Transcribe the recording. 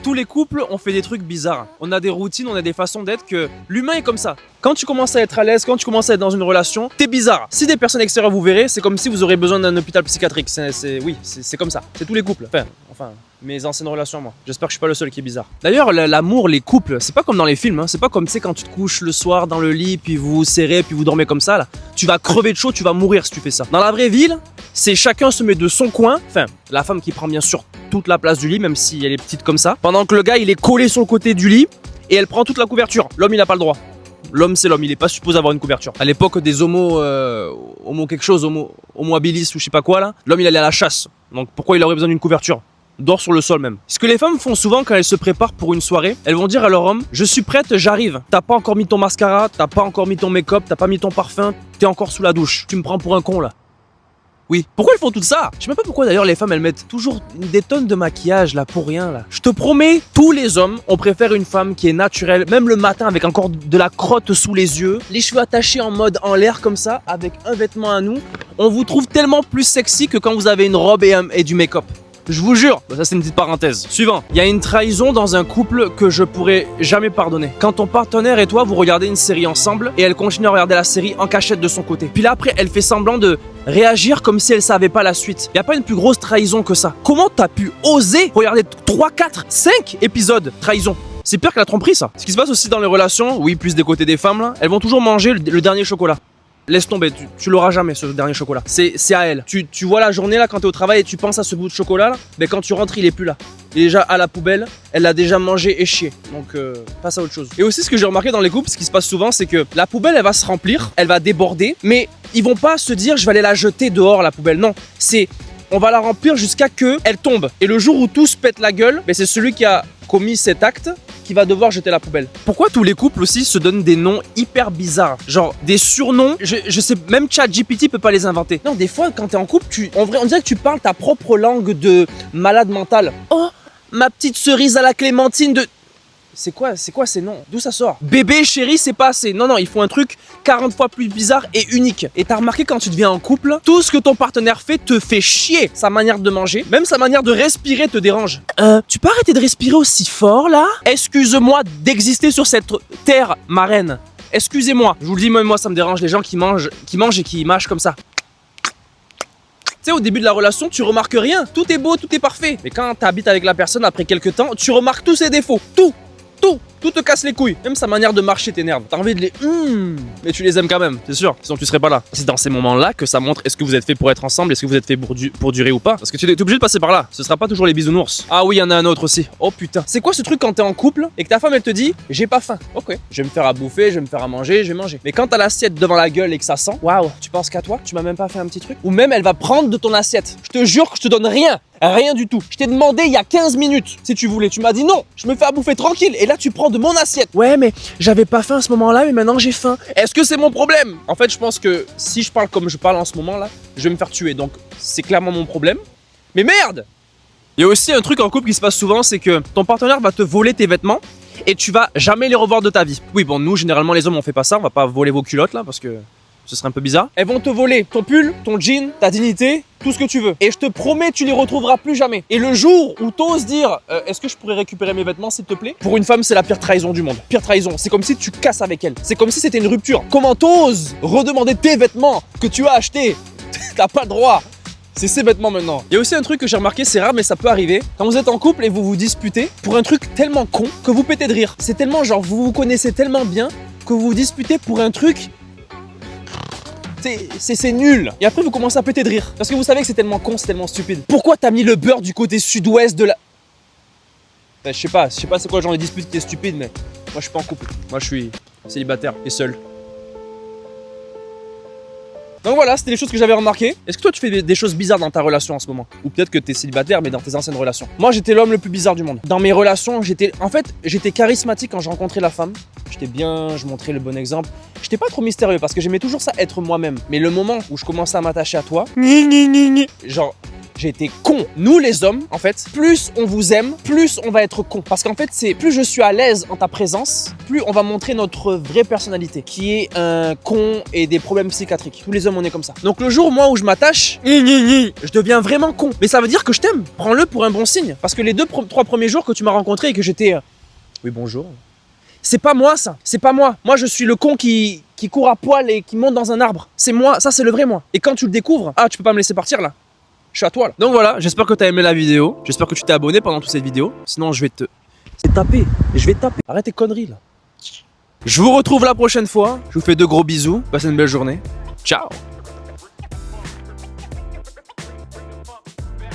Tous les couples ont fait des trucs bizarres. On a des routines, on a des façons d'être que l'humain est comme ça. Quand tu commences à être à l'aise, quand tu commences à être dans une relation, t'es bizarre. Si des personnes extérieures vous verrez, c'est comme si vous aurez besoin d'un hôpital psychiatrique. C'est comme ça. C'est tous les couples. Enfin, mes anciennes relations, moi. J'espère que je suis pas le seul qui est bizarre. D'ailleurs, l'amour, les couples, c'est pas comme dans les films. Hein. C'est pas comme, tu sais, quand tu te couches le soir dans le lit, puis vous vous serrez, puis vous dormez comme ça, là. Tu vas crever de chaud, tu vas mourir si tu fais ça. Dans la vraie vie, c'est chacun se met de son coin. Enfin, la femme qui prend bien sûr toute la place du lit, même si elle est petite comme ça. Pendant que le gars, il est collé sur le côté du lit et elle prend toute la couverture. L'homme, il a pas le droit. L'homme, c'est l'homme, il est pas supposé avoir une couverture. À l'époque des homo quelque chose, homo habilis ou je sais pas quoi là, l'homme il allait à la chasse. Donc pourquoi il aurait besoin d'une couverture? Dort sur le sol même. Ce que les femmes font souvent quand elles se préparent pour une soirée, elles vont dire à leur homme: je suis prête, j'arrive. T'as pas encore mis ton mascara, t'as pas encore mis ton make-up, t'as pas mis ton parfum, t'es encore sous la douche. Tu me prends pour un con là. Oui. Pourquoi elles font tout ça? Je sais même pas pourquoi d'ailleurs les femmes elles mettent toujours des tonnes de maquillage là pour rien là. Je te promets, tous les hommes, on préfère une femme qui est naturelle, même le matin avec encore de la crotte sous les yeux, les cheveux attachés en mode en l'air comme ça, avec un vêtement à nous. On vous trouve tellement plus sexy que quand vous avez une robe et du make-up. Je vous jure, ça c'est une petite parenthèse. Suivant, il y a une trahison dans un couple que je pourrais jamais pardonner. Quand ton partenaire et toi vous regardez une série ensemble et elle continue à regarder la série en cachette de son côté. Puis là après elle fait semblant de réagir comme si elle savait pas la suite. Y a pas une plus grosse trahison que ça. Comment t'as pu oser regarder 3, 4, 5 épisodes trahison? C'est pire que la tromperie ça. Ce qui se passe aussi dans les relations, oui plus des côtés des femmes là, elles vont toujours manger le dernier chocolat. Laisse tomber, tu l'auras jamais ce dernier chocolat. C'est à elle. Tu vois la journée là quand t'es au travail et tu penses à ce bout de chocolat là, mais quand tu rentres il est plus là. Il est déjà à la poubelle, elle l'a déjà mangé et chié. Donc passe à autre chose. Et aussi ce que j'ai remarqué dans les couples, ce qui se passe souvent, c'est que la poubelle elle va se remplir, elle va déborder, mais ils vont pas se dire je vais aller la jeter dehors la poubelle. Non, c'est on va la remplir jusqu'à que elle tombe. Et le jour où tout se pète la gueule, c'est celui qui a commis cet acte qui va devoir jeter la poubelle. Pourquoi tous les couples aussi se donnent des noms hyper bizarres? Genre des surnoms, je sais, même ChatGPT peut pas les inventer. Non, des fois quand t'es en couple, on dirait que tu parles ta propre langue de malade mental. Oh, ma petite cerise à la clémentine de... C'est quoi ces noms? D'où ça sort? Bébé, chéri, c'est pas assez. Non, il faut un truc 40 fois plus bizarre et unique. Et t'as remarqué quand tu deviens en couple, tout ce que ton partenaire fait te fait chier. Sa manière de manger, même sa manière de respirer te dérange. Tu peux arrêter de respirer aussi fort là? Excuse-moi d'exister sur cette terre, ma reine. Excusez-moi. Je vous le dis, même moi ça me dérange les gens qui mangent et qui mâchent comme ça. Tu sais, au début de la relation, tu remarques rien. Tout est beau, tout est parfait. Mais quand t'habites avec la personne après quelques temps, tu remarques tous ses défauts. Tout te casse les couilles. Même sa manière de marcher t'énerve. T'as envie de les mais tu les aimes quand même, c'est sûr. Sinon tu serais pas là. C'est dans ces moments-là que ça montre est-ce que vous êtes fait pour être ensemble, est-ce que vous êtes fait pour durer ou pas. Parce que tu es obligé de passer par là. Ce sera pas toujours les bisounours. Ah oui, il y en a un autre aussi. Oh putain. C'est quoi ce truc quand t'es en couple et que ta femme elle te dit j'ai pas faim. Ok. Je vais me faire à bouffer, je vais me faire à manger, je vais manger. Mais quand t'as l'assiette devant la gueule et que ça sent, waouh, tu penses qu'à toi? Tu m'as même pas fait un petit truc? Ou même elle va prendre de ton assiette. Je te jure que je te donne rien. Rien du tout. Je t'ai demandé il y a 15 minutes si tu voulais. Tu m'as dit non, je me fais à bouffer tranquille. Et là, tu prends de mon assiette. Ouais, mais j'avais pas faim à ce moment-là, mais maintenant j'ai faim. Est-ce que c'est mon problème? En fait, je pense que si je parle comme je parle en ce moment-là, je vais me faire tuer. Donc, c'est clairement mon problème. Mais merde! Il y a aussi un truc en couple qui se passe souvent, c'est que ton partenaire va te voler tes vêtements et tu vas jamais les revoir de ta vie. Oui, bon, nous, généralement, les hommes, on fait pas ça. On va pas voler vos culottes là parce que ce serait un peu bizarre. Elles vont te voler ton pull, ton jean, ta dignité, tout ce que tu veux. Et je te promets, tu les retrouveras plus jamais. Et le jour où t'oses dire est-ce que je pourrais récupérer mes vêtements s'il te plaît? Pour une femme, c'est la pire trahison du monde. Pire trahison, c'est comme si tu casses avec elle. C'est comme si c'était une rupture. Comment t'oses redemander tes vêtements que tu as achetés? T'as pas le droit. C'est ses vêtements maintenant. Il y a aussi un truc que j'ai remarqué, c'est rare mais ça peut arriver. Quand vous êtes en couple et vous vous disputez pour un truc tellement con que vous pétez de rire. C'est tellement genre vous vous connaissez tellement bien que vous vous disputez pour un truc. C'est nul. Et après vous commencez à péter de rire. Parce que vous savez que c'est tellement con, c'est tellement stupide. Pourquoi t'as mis le beurre du côté sud-ouest de la... Je sais pas c'est quoi le genre de dispute qui est stupide, mais moi je suis pas en couple. Moi je suis célibataire et seul. Donc voilà, c'était les choses que j'avais remarquées. Est-ce que toi tu fais des choses bizarres dans ta relation en ce moment? Ou peut-être que t'es célibataire mais dans tes anciennes relations. Moi j'étais l'homme le plus bizarre du monde. Dans mes relations, j'étais charismatique quand je rencontrais la femme. J'étais bien, je montrais le bon exemple. J'étais pas trop mystérieux parce que j'aimais toujours ça être moi-même. Mais le moment où je commençais à m'attacher à toi, genre j'ai été con. Nous les hommes, en fait, plus on vous aime, plus on va être con. Parce qu'en fait, c'est plus je suis à l'aise en ta présence, plus on va montrer notre vraie personnalité, qui est un con et des problèmes psychiatriques. Tous les hommes, on est comme ça. Donc le jour, moi, où je m'attache, je deviens vraiment con. Mais ça veut dire que je t'aime. Prends-le pour un bon signe. Parce que les 3 premiers jours que tu m'as rencontré et que j'étais... oui, bonjour. C'est pas moi, ça. C'est pas moi. Moi, je suis le con qui court à poil et qui monte dans un arbre. C'est moi. Ça, c'est le vrai moi. Et quand tu le découvres, tu peux pas me laisser partir, là. Je suis à toi, là. Donc voilà, j'espère que t'as aimé la vidéo. J'espère que tu t'es abonné pendant toute cette vidéo. Sinon, je vais te... taper. Je vais taper. Arrête tes conneries, là. Je vous retrouve la prochaine fois. Je vous fais de gros bisous. Passez une belle journée. Ciao.